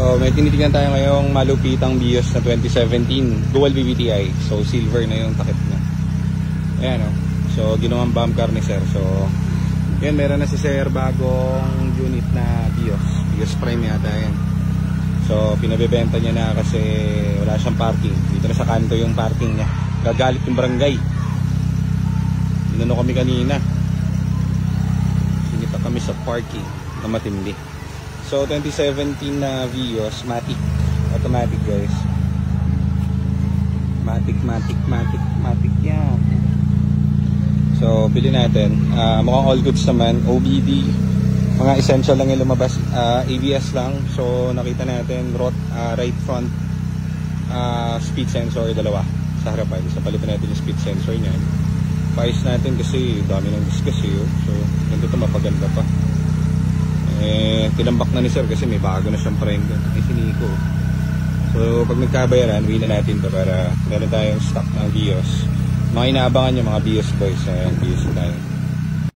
So may tinitingnan tayo ngayong malupitang Vios na 2017 dual BBTI. So silver na yung takip niya. Ayan o. So ginawang bump car ni sir. So yan, meron na si sir bagong unit na Vios Prime yata yan. So pinabebenta niya na kasi wala siyang parking. Dito na sa kanto yung parking niya. Gagalit yung barangay. Inano kami kanina. Sinita kami sa parking na matindi. So 2017 na Vios Matic. Automatic guys. Matic yan. So bili natin. Mukhang all goods naman. OBD. Mga essential lang yung lumabas. ABS lang. So nakita natin right front speed sensor dalawa sa harapan. So palitan natin yung speed sensor niyan. Paayos natin kasi dami ng discuss eh. So ganito mapaganda pa. Tinambak na ni sir kasi may bago na siyang prime doon. Ay siniko. So pag nagkabayaran, uwi na natin to para meron tayong stock ng Vios. Mga inaabangan yung mga Vios boys. Vios tayo.